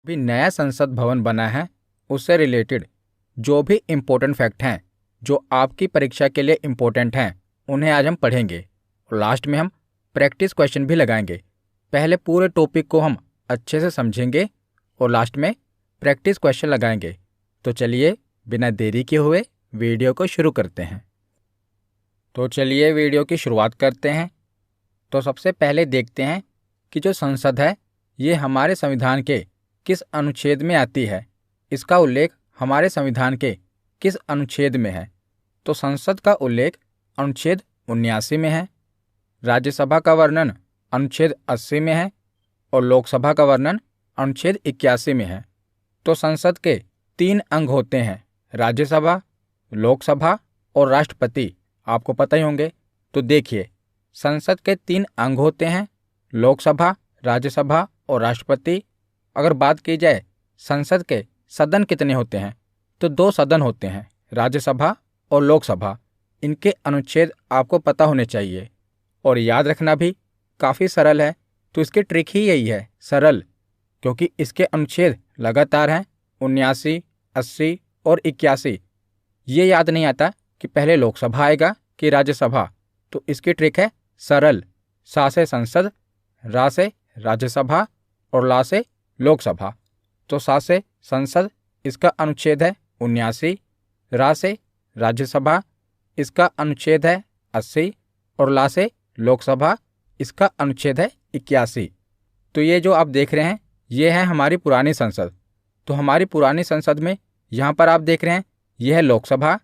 भी नया संसद भवन बना है उससे रिलेटेड जो भी इम्पोर्टेंट फैक्ट हैं जो आपकी परीक्षा के लिए इम्पोर्टेंट हैं उन्हें आज हम पढ़ेंगे और लास्ट में हम प्रैक्टिस क्वेश्चन भी लगाएंगे। पहले पूरे टॉपिक को हम अच्छे से समझेंगे और लास्ट में प्रैक्टिस क्वेश्चन लगाएंगे। तो चलिए बिना देरी किए हुए वीडियो को शुरू करते हैं। तो चलिए वीडियो की शुरुआत करते हैं। तो सबसे पहले देखते हैं कि जो संसद है ये हमारे संविधान के किस अनुच्छेद में आती है, इसका उल्लेख हमारे संविधान के किस अनुच्छेद में है। तो संसद का उल्लेख अनुच्छेद 79 में है, राज्यसभा का वर्णन अनुच्छेद 80 में है और लोकसभा का वर्णन अनुच्छेद 81 में है। तो संसद के 3 अंग होते हैं, राज्यसभा, लोकसभा और राष्ट्रपति। आपको पता ही होंगे। तो देखिए, संसद के 3 अंग होते हैं, लोकसभा, राज्यसभा और राष्ट्रपति। अगर बात की जाए संसद के सदन कितने होते हैं, तो 2 सदन होते हैं, राज्यसभा और लोकसभा। इनके अनुच्छेद आपको पता होने चाहिए और याद रखना भी काफ़ी सरल है। तो इसकी ट्रिक ही यही है, सरल, क्योंकि इसके अनुच्छेद लगातार हैं 79, 80 और 81। ये याद नहीं आता कि पहले लोकसभा आएगा कि राज्यसभा। तो इसकी ट्रिक है सरल, सा से संसद, रा से राज्यसभा और ला से लोकसभा। तो सा से संसद, इसका अनुच्छेद है 79, रा से राज्यसभा, इसका अनुच्छेद है 80 और ला से लोकसभा, इसका अनुच्छेद है 81। तो ये जो आप देख रहे हैं ये है हमारी पुरानी संसद। तो हमारी पुरानी संसद में यहाँ पर आप देख रहे हैं ये है लोकसभा,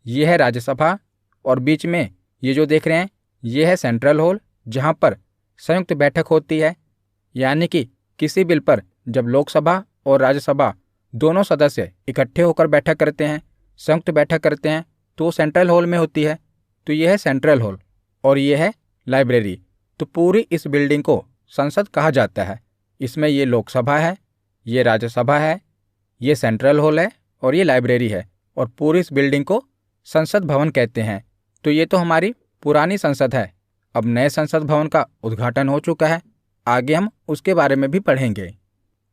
ये है राज्यसभा और बीच में ये जो देख रहे हैं ये है सेंट्रल हॉल, जहाँ पर संयुक्त बैठक होती है। यानी कि किसी बिल पर जब लोकसभा और राज्यसभा दोनों सदस्य इकट्ठे होकर बैठक करते हैं, संयुक्त बैठक करते हैं, तो सेंट्रल हॉल में होती है। तो ये है सेंट्रल हॉल और ये है लाइब्रेरी। तो पूरी इस बिल्डिंग को संसद कहा जाता है। इसमें ये लोकसभा है, ये राज्यसभा है, ये सेंट्रल हॉल है और ये लाइब्रेरी है और पूरी इस बिल्डिंग को संसद भवन कहते हैं। तो ये तो हमारी पुरानी संसद है। अब नए संसद भवन का उद्घाटन हो चुका है, आगे हम उसके बारे में भी पढ़ेंगे।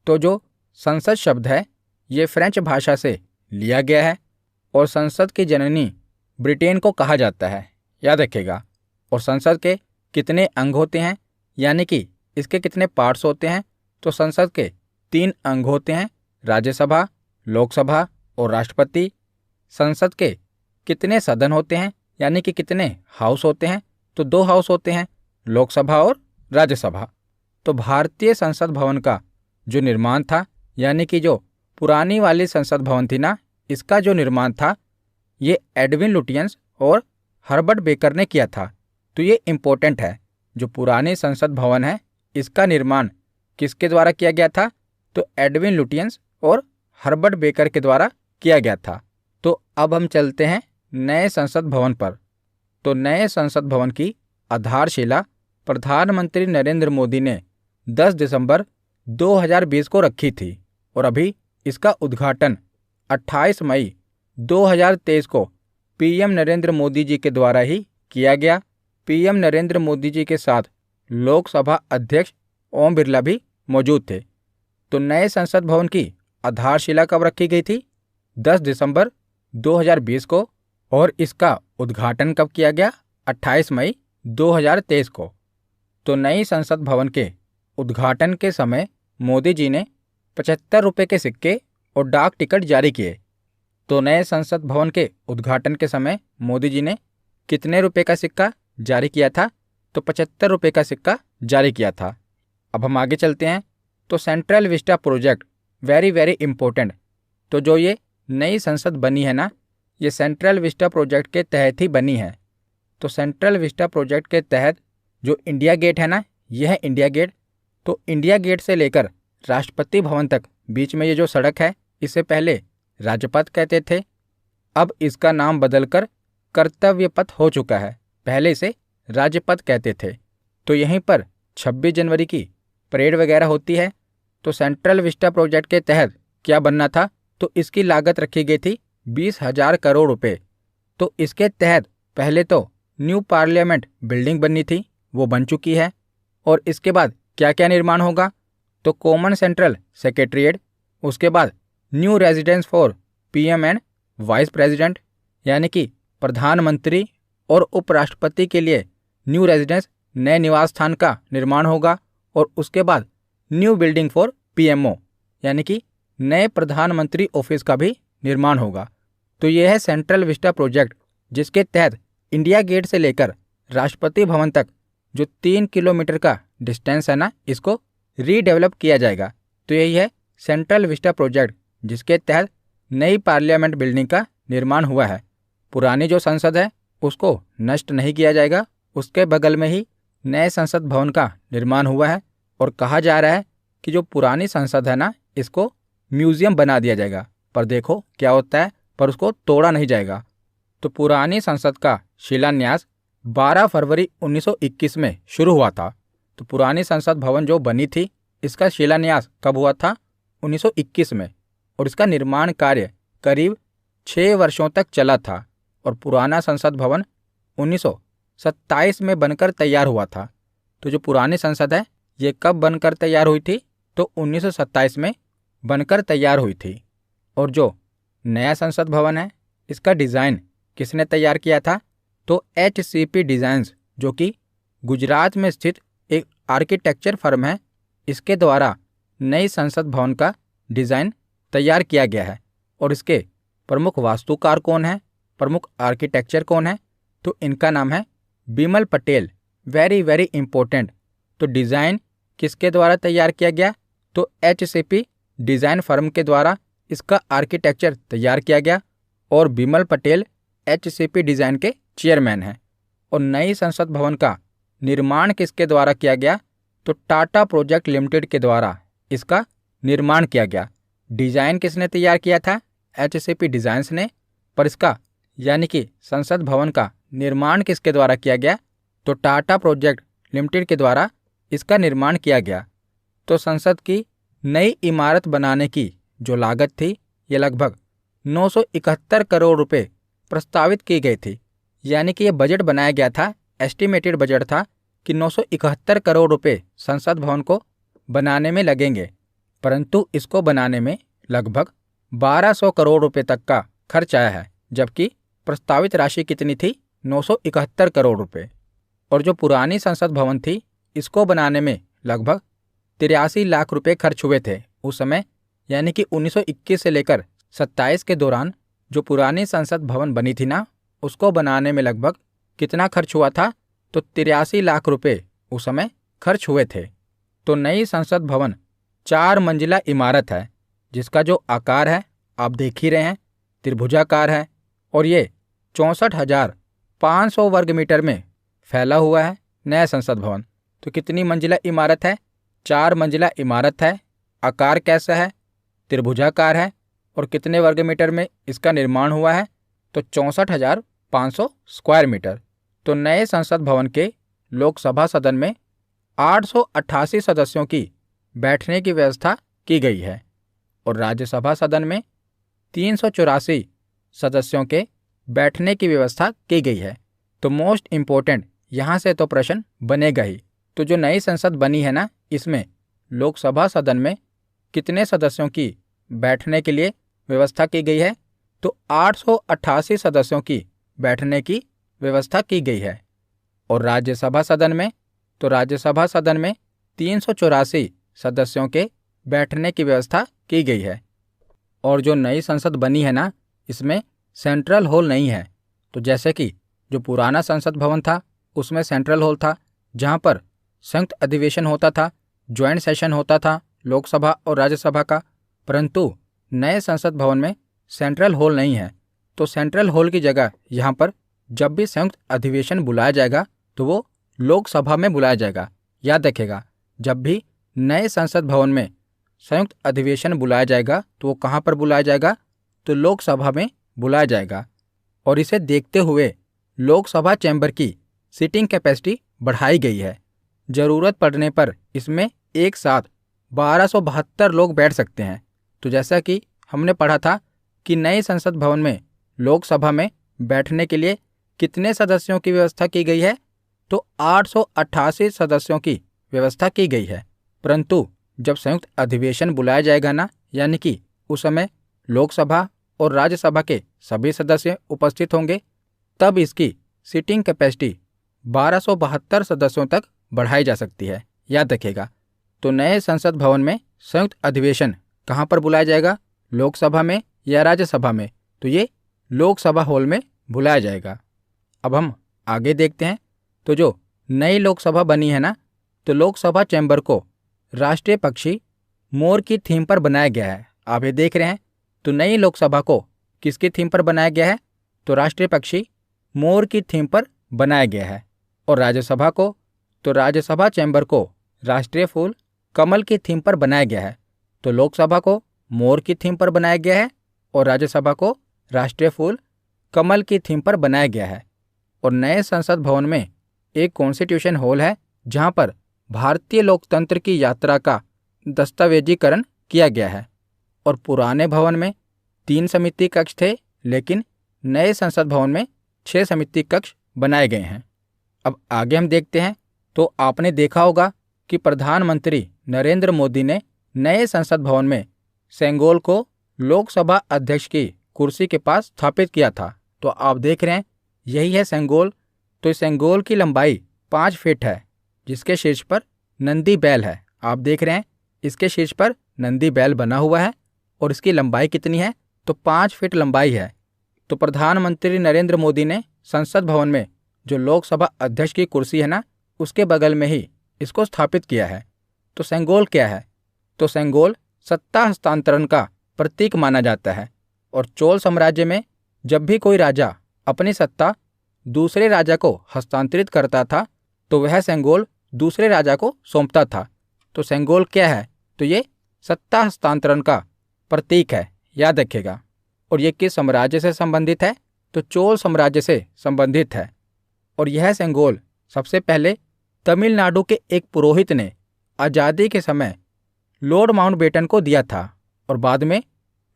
तो जो संसद शब्द है ये फ्रेंच भाषा से लिया गया है और संसद की जननी ब्रिटेन को कहा जाता है, याद रखिएगा। और संसद के कितने अंग होते हैं, यानी कि इसके कितने पार्ट्स होते हैं, तो संसद के 3 अंग होते हैं, राज्यसभा, लोकसभा और राष्ट्रपति। संसद के कितने सदन होते हैं, यानी कि कितने हाउस होते हैं, तो 2 हाउस होते हैं, लोकसभा और राज्यसभा। तो भारतीय संसद भवन का जो निर्माण था, यानी कि जो पुरानी वाली संसद भवन थी ना, इसका जो निर्माण था ये एडविन लुटियंस और हर्बर्ट बेकर ने किया था। तो ये इम्पोर्टेंट है, जो पुरानी संसद भवन है इसका निर्माण किसके द्वारा किया गया था, तो एडविन लुटियंस और हर्बर्ट बेकर के द्वारा किया गया था। तो अब हम चलते हैं नए संसद भवन पर। तो नए संसद भवन की आधारशिला प्रधानमंत्री नरेंद्र मोदी ने 10 दिसंबर 2020 को रखी थी और अभी इसका उद्घाटन 28 मई 2023 को पीएम नरेंद्र मोदी जी के द्वारा ही किया गया। पीएम नरेंद्र मोदी जी के साथ लोकसभा अध्यक्ष ओम बिरला भी मौजूद थे। तो नए संसद भवन की आधारशिला कब रखी गई थी, 10 दिसंबर 2020 को, और इसका उद्घाटन कब किया गया, 28 मई 2023 को। तो नई संसद भवन के उद्घाटन के समय मोदी जी ने 75 रुपये के सिक्के और डाक टिकट जारी किए। तो नए संसद भवन के उद्घाटन के समय मोदी जी ने कितने रुपए का सिक्का जारी किया था, तो 75 रुपये का सिक्का जारी किया था। अब हम आगे चलते हैं। तो central Vista project very very important. तो जो ये नई संसद बनी है ना, ये सेंट्रल विस्टा प्रोजेक्ट के तहत ही बनी है। तो सेंट्रल विस्टा प्रोजेक्ट के तहत जो इंडिया गेट है ना, यह है इंडिया गेट। तो इंडिया गेट से लेकर राष्ट्रपति भवन तक बीच में ये जो सड़क है इसे पहले राजपथ कहते थे, अब इसका नाम बदलकर कर्तव्य पथ हो चुका है। पहले इसे राजपथ कहते थे। तो यहीं पर 26 जनवरी की परेड वगैरह होती है। तो सेंट्रल विस्टा प्रोजेक्ट के तहत क्या बनना था, तो इसकी लागत रखी गई थी 20,000 करोड़ रुपए। तो इसके तहत पहले तो न्यू पार्लियामेंट बिल्डिंग बननी थी, वो बन चुकी है। और इसके बाद क्या क्या निर्माण होगा, तो कॉमन सेंट्रल सेक्रेटेरिएट, उसके बाद new residence for PM and vice president, यानी कि प्रधानमंत्री और उपराष्ट्रपति के लिए न्यू रेजिडेंस, नए निवास स्थान का निर्माण होगा। और उसके बाद न्यू बिल्डिंग फॉर पीएमओ, यानी कि नए प्रधानमंत्री ऑफिस का भी निर्माण होगा। तो यह है सेंट्रल विस्टा प्रोजेक्ट, जिसके तहत इंडिया गेट से लेकर राष्ट्रपति भवन तक जो 3 किलोमीटर का डिस्टेंस है ना, इसको रीडेवलप किया जाएगा। तो यही है सेंट्रल विस्टा प्रोजेक्ट, जिसके तहत नई पार्लियामेंट बिल्डिंग का निर्माण हुआ है। पुरानी जो संसद है उसको नष्ट नहीं किया जाएगा, उसके बगल में ही नए संसद भवन का निर्माण हुआ है। और कहा जा रहा है कि जो पुरानी संसद है ना, इसको म्यूजियम बना दिया जाएगा। पर देखो क्या होता है, पर उसको तोड़ा नहीं जाएगा। तो पुरानी संसद का शिलान्यास 12 फरवरी 1921 में शुरू हुआ था। तो पुरानी संसद भवन जो बनी थी, इसका शिलान्यास कब हुआ था? 1921 में। और इसका निर्माण कार्य करीब 6 वर्षों तक चला था। और पुराना संसद भवन 1927 में बनकर तैयार हुआ था। तो जो पुरानी संसद है ये कब बनकर तैयार हुई थी? तो 1927 में बनकर तैयार हुई थी। और जो नया संसद भवन है, इसका डिज़ाइन किसने तैयार किया था? तो HCP डिज़ाइंस, जो कि गुजरात में स्थित एक आर्किटेक्चर फर्म है, इसके द्वारा नई संसद भवन का डिज़ाइन तैयार किया गया है। और इसके प्रमुख वास्तुकार कौन है, प्रमुख आर्किटेक्चर कौन है? तो इनका नाम है Bimal Patel. Very very important. तो डिज़ाइन किसके द्वारा तैयार किया गया? तो HCP डिज़ाइन फर्म के द्वारा इसका आर्किटेक्चर तैयार किया गया। और बिमल पटेल HCP डिज़ाइन के चेयरमैन हैं। और नई संसद भवन का निर्माण किसके द्वारा किया गया? तो टाटा प्रोजेक्ट लिमिटेड के द्वारा इसका निर्माण किया गया। डिज़ाइन किसने तैयार किया था? HCP डिज़ाइंस ने। पर इसका यानी कि संसद भवन का निर्माण किसके द्वारा किया गया? तो टाटा प्रोजेक्ट लिमिटेड के द्वारा इसका निर्माण किया गया। तो संसद की नई इमारत बनाने की जो लागत थी, ये लगभग 971 करोड़ रुपए प्रस्तावित की गई थी। यानी कि ये बजट बनाया गया था, एस्टिमेटेड बजट था कि 971 करोड़ रुपए संसद भवन को बनाने में लगेंगे। परंतु इसको बनाने में लगभग 1200 करोड़ रुपए तक का खर्च आया है, जबकि प्रस्तावित राशि कितनी थी? 971 करोड़ रुपए। और जो पुरानी संसद भवन थी, इसको बनाने में लगभग 83 लाख रुपए खर्च हुए थे उस समय। यानी कि 1921 से लेकर 27 के दौरान जो पुरानी संसद भवन बनी थी ना, उसको बनाने में लगभग कितना खर्च हुआ था? तो 83 लाख रुपए उस समय खर्च हुए थे। तो नई संसद भवन 4 मंजिला इमारत है, जिसका जो आकार है आप देख ही रहे हैं, त्रिभुजाकार है। और ये 64,500 वर्ग मीटर में फैला हुआ है नया संसद भवन। तो कितनी मंजिला इमारत है? 4 मंजिला इमारत है। आकार कैसा है? त्रिभुजाकार है। और कितने वर्ग मीटर में इसका निर्माण हुआ है? तो 64,500 स्क्वायर मीटर। तो नए संसद भवन के लोकसभा सदन में 888 सदस्यों की बैठने की व्यवस्था की गई है। और राज्यसभा सदन में 384 सदस्यों के बैठने की व्यवस्था की गई है। तो मोस्ट इम्पोर्टेंट यहाँ से तो प्रश्न बनेगा ही। तो जो नई संसद बनी है ना, इसमें लोकसभा सदन में कितने सदस्यों की बैठने के लिए व्यवस्था की गई है? तो 888 सदस्यों की बैठने की व्यवस्था की गई है। और राज्यसभा सदन में, तो राज्यसभा सदन में 384 सदस्यों के बैठने की व्यवस्था की गई है। और जो नई संसद बनी है ना, इसमें सेंट्रल हॉल नहीं है। तो जैसे कि जो पुराना संसद भवन था, उसमें सेंट्रल हॉल था, जहाँ पर संयुक्त अधिवेशन होता था, ज्वाइंट सेशन होता था लोकसभा और राज्यसभा का। परंतु नए संसद भवन में सेंट्रल हॉल नहीं है। तो सेंट्रल हॉल की जगह यहाँ पर जब भी संयुक्त अधिवेशन बुलाया जाएगा, तो वो लोकसभा में बुलाया जाएगा। याद रखिएगा, जब भी नए संसद भवन में संयुक्त अधिवेशन बुलाया जाएगा, तो वो कहाँ पर बुलाया जाएगा? तो लोकसभा में बुलाया जाएगा। और इसे देखते हुए लोकसभा चैम्बर की सीटिंग कैपेसिटी बढ़ाई गई है। ज़रूरत पड़ने पर इसमें एक साथ 1272 लोग बैठ सकते हैं। तो जैसा कि हमने पढ़ा था कि नए संसद भवन में लोकसभा में बैठने के लिए कितने सदस्यों की व्यवस्था की गई है? तो 888 सदस्यों की व्यवस्था की गई है। परंतु जब संयुक्त अधिवेशन बुलाया जाएगा ना, यानी कि उस समय लोकसभा और राज्यसभा के सभी सदस्य उपस्थित होंगे, तब इसकी सीटिंग कैपेसिटी 1272 सदस्यों तक बढ़ाई जा सकती है। याद रखिएगा। तो नए संसद भवन में संयुक्त अधिवेशन कहाँ पर बुलाया जाएगा, लोकसभा में या राज्यसभा में? तो ये लोकसभा हॉल में बुलाया जाएगा। अब हम आगे देखते हैं। तो जो नई लोकसभा बनी है ना, तो लोकसभा चैम्बर को राष्ट्रीय पक्षी मोर की थीम पर बनाया गया है। आप ये देख रहे हैं। तो नई लोकसभा को किसकी थीम पर बनाया गया है? तो राष्ट्रीय पक्षी मोर की थीम पर बनाया गया है। और राज्यसभा को, तो राज्यसभा चैम्बर को राष्ट्रीय फूल कमल की थीम पर बनाया गया है। तो लोकसभा को मोर की थीम पर बनाया गया है और राज्यसभा को राष्ट्रीय फूल कमल की थीम पर बनाया गया है। और नए संसद भवन में एक कॉन्स्टिट्यूशन हॉल है जहां पर भारतीय लोकतंत्र की यात्रा का दस्तावेजीकरण किया गया है। और पुराने भवन में 3 समिति कक्ष थे, लेकिन नए संसद भवन में 6 समिति कक्ष बनाए गए हैं। अब आगे हम देखते हैं। तो आपने देखा होगा कि प्रधानमंत्री नरेंद्र मोदी ने नए संसद भवन में सेंगोल को लोकसभा अध्यक्ष की कुर्सी के पास स्थापित किया था। तो आप देख रहे हैं, यही है सेंगोल। तो इस सेंगोल की लंबाई 5 फीट है, जिसके शीर्ष पर नंदी बैल है। आप देख रहे हैं, इसके शीर्ष पर नंदी बैल बना हुआ है और इसकी लंबाई कितनी है? तो 5 फीट लंबाई है। तो प्रधानमंत्री नरेंद्र मोदी ने संसद भवन में जो लोकसभा अध्यक्ष की कुर्सी है ना, उसके बगल में ही इसको स्थापित किया है। तो सेंगोल क्या है? तो सेंगोल सत्ता हस्तांतरण का प्रतीक माना जाता है। और चोल साम्राज्य में जब भी कोई राजा अपनी सत्ता दूसरे राजा को हस्तांतरित करता था, तो वह सेंगोल दूसरे राजा को सौंपता था। तो सेंगोल क्या है? तो ये सत्ता हस्तांतरण का प्रतीक है, याद रखिएगा। और ये किस साम्राज्य से संबंधित है? तो चोल साम्राज्य से संबंधित है। और यह सेंगोल सबसे पहले तमिलनाडु के एक पुरोहित ने आज़ादी के समय लॉर्ड माउंटबेटन को दिया था। और बाद में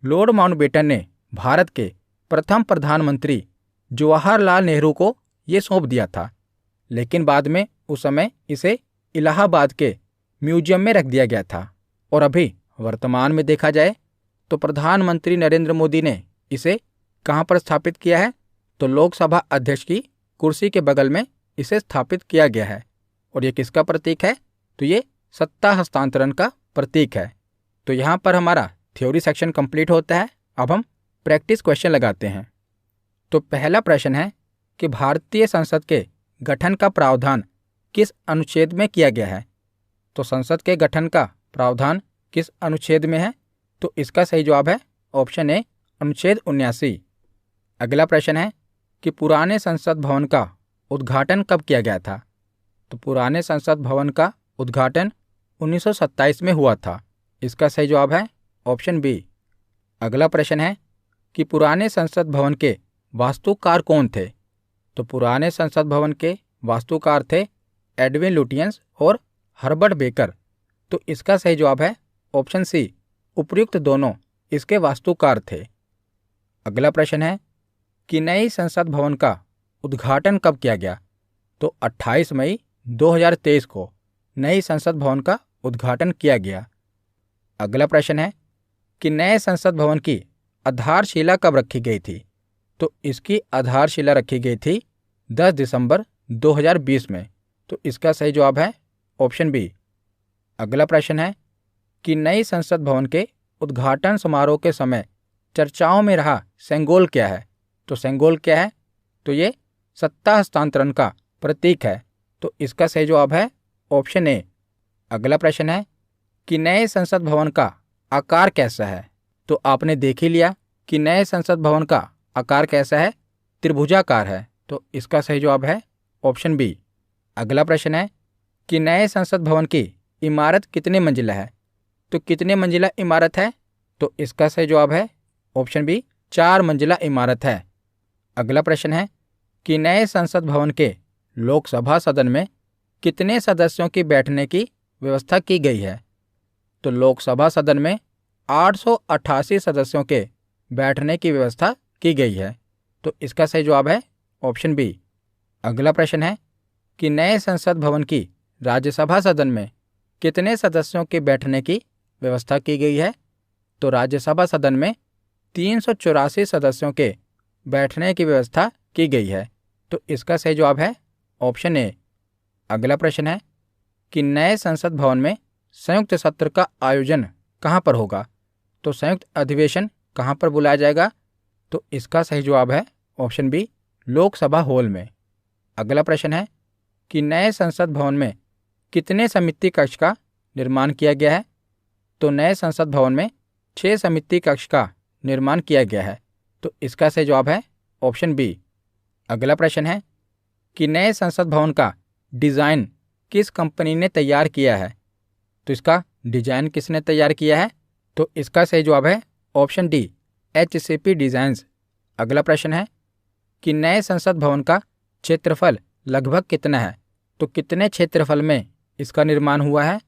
लॉर्ड माउंटबेटन ने भारत के प्रथम प्रधानमंत्री जवाहरलाल नेहरू को ये सौंप दिया था। लेकिन बाद में उस समय इसे इलाहाबाद के म्यूजियम में रख दिया गया था। और अभी वर्तमान में देखा जाए तो प्रधानमंत्री नरेंद्र मोदी ने इसे कहाँ पर स्थापित किया है? तो लोकसभा अध्यक्ष की कुर्सी के बगल में इसे स्थापित किया गया है। और ये किसका प्रतीक है? तो ये सत्ता हस्तांतरण का प्रतीक है। तो यहाँ पर हमारा थ्योरी सेक्शन कंप्लीट होता है। अब हम प्रैक्टिस क्वेश्चन लगाते हैं। तो पहला प्रश्न है कि भारतीय संसद के गठन का प्रावधान किस अनुच्छेद में किया गया है? तो संसद के गठन का प्रावधान किस अनुच्छेद में है? तो इसका सही जवाब है ऑप्शन ए, अनुच्छेद 79। अगला प्रश्न है कि पुराने संसद भवन का उद्घाटन कब किया गया था? तो पुराने संसद भवन का उद्घाटन 1927 में हुआ था। इसका सही जवाब है ऑप्शन बी। अगला प्रश्न है कि पुराने संसद भवन के वास्तुकार कौन थे? तो पुराने संसद भवन के वास्तुकार थे एडविन लुटियंस और हर्बर्ट बेकर। तो इसका सही जवाब है ऑप्शन सी, उपर्युक्त दोनों इसके वास्तुकार थे। अगला प्रश्न है कि नई संसद भवन का उद्घाटन कब किया गया? तो 28 मई 2023 को नई संसद भवन का उद्घाटन किया गया। अगला प्रश्न है कि नए संसद भवन की आधारशिला कब रखी गई थी? तो इसकी आधारशिला रखी गई थी 10 दिसंबर 2020 में। तो इसका सही जवाब है ऑप्शन बी। अगला प्रश्न है कि नई संसद भवन के उद्घाटन समारोह के समय चर्चाओं में रहा सेंगोल क्या है? तो सेंगोल क्या है? तो ये सत्ता हस्तांतरण का प्रतीक है। तो इसका सही जवाब है ऑप्शन ए। अगला प्रश्न है कि नए संसद भवन का आकार कैसा है? तो आपने देख ही लिया कि नए संसद भवन का आकार कैसा है, त्रिभुजाकार है। तो इसका सही जवाब है ऑप्शन बी। अगला प्रश्न है कि नए संसद भवन की इमारत कितने मंजिला है? तो कितने मंजिला इमारत है? तो इसका सही जवाब है ऑप्शन बी, 4 मंजिला इमारत है। अगला प्रश्न है कि नए संसद भवन के लोकसभा सदन में कितने सदस्यों की बैठने की व्यवस्था की गई है? तो लोकसभा सदन में 888 सदस्यों के बैठने की व्यवस्था की गई है। तो इसका सही जवाब है ऑप्शन बी। अगला प्रश्न है कि नए संसद भवन की राज्यसभा सदन में कितने सदस्यों के बैठने की व्यवस्था की गई है? तो राज्यसभा सदन में 384 सदस्यों के बैठने की व्यवस्था की गई है। तो इसका सही जवाब है ऑप्शन ए। अगला प्रश्न है कि नए संसद भवन में संयुक्त सत्र का आयोजन कहाँ पर होगा? तो संयुक्त अधिवेशन कहाँ पर बुलाया जाएगा? तो इसका सही जवाब है ऑप्शन बी, लोकसभा हॉल में। अगला प्रश्न है कि नए संसद भवन में कितने समिति कक्ष का निर्माण किया गया है? तो नए संसद भवन में 6 समिति कक्ष का निर्माण किया गया है। तो इसका सही जवाब है ऑप्शन बी। अगला प्रश्न है कि नए संसद भवन का डिज़ाइन किस कंपनी ने तैयार किया है? तो इसका डिजाइन किसने तैयार किया है? तो इसका सही जवाब है ऑप्शन डी, HCP डिज़ाइंस। अगला प्रश्न है कि नए संसद भवन का क्षेत्रफल लगभग कितना है? तो कितने क्षेत्रफल में इसका निर्माण हुआ है?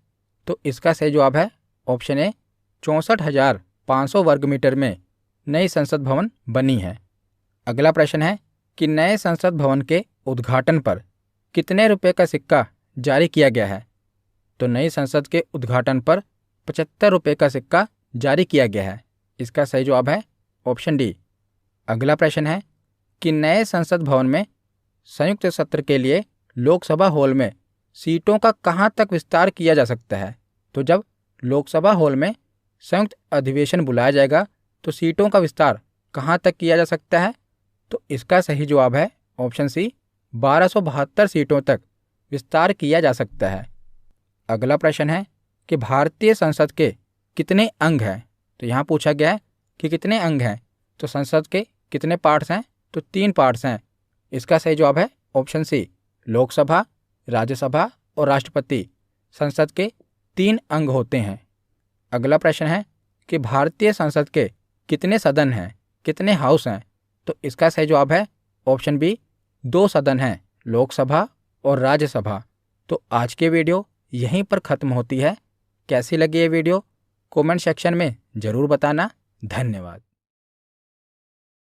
तो इसका सही जवाब है ऑप्शन ए, 64,500 वर्ग मीटर में नई संसद भवन बनी है। अगला प्रश्न है कि नए संसद भवन के उद्घाटन पर कितने रुपए का सिक्का जारी किया गया है? तो नई संसद के उद्घाटन पर 75 रुपये का सिक्का जारी किया गया है। इसका सही जवाब है ऑप्शन डी। अगला प्रश्न है कि नए संसद भवन में संयुक्त सत्र के लिए लोकसभा हॉल में सीटों का कहाँ तक विस्तार किया जा सकता है? तो जब लोकसभा हॉल में संयुक्त अधिवेशन बुलाया जाएगा तो सीटों का विस्तार कहाँ तक किया जा सकता है? तो इसका सही जवाब है ऑप्शन सी, 1272 सीटों तक विस्तार किया जा सकता है। अगला प्रश्न है कि भारतीय संसद के कितने अंग हैं? तो यहाँ पूछा गया है कि कितने अंग हैं। तो संसद के कितने पार्ट्स हैं? तो 3 पार्ट्स हैं। इसका सही जवाब है ऑप्शन सी, लोकसभा, राज्यसभा और राष्ट्रपति संसद के 3 अंग होते हैं। अगला प्रश्न है कि भारतीय संसद के कितने सदन हैं, कितने हाउस हैं? तो इसका सही जवाब है ऑप्शन बी, 2 सदन हैं, लोकसभा और राज्यसभा। तो आज की वीडियो यहीं पर ख़त्म होती है। कैसी लगी ये वीडियो कमेंट सेक्शन में ज़रूर बताना। धन्यवाद।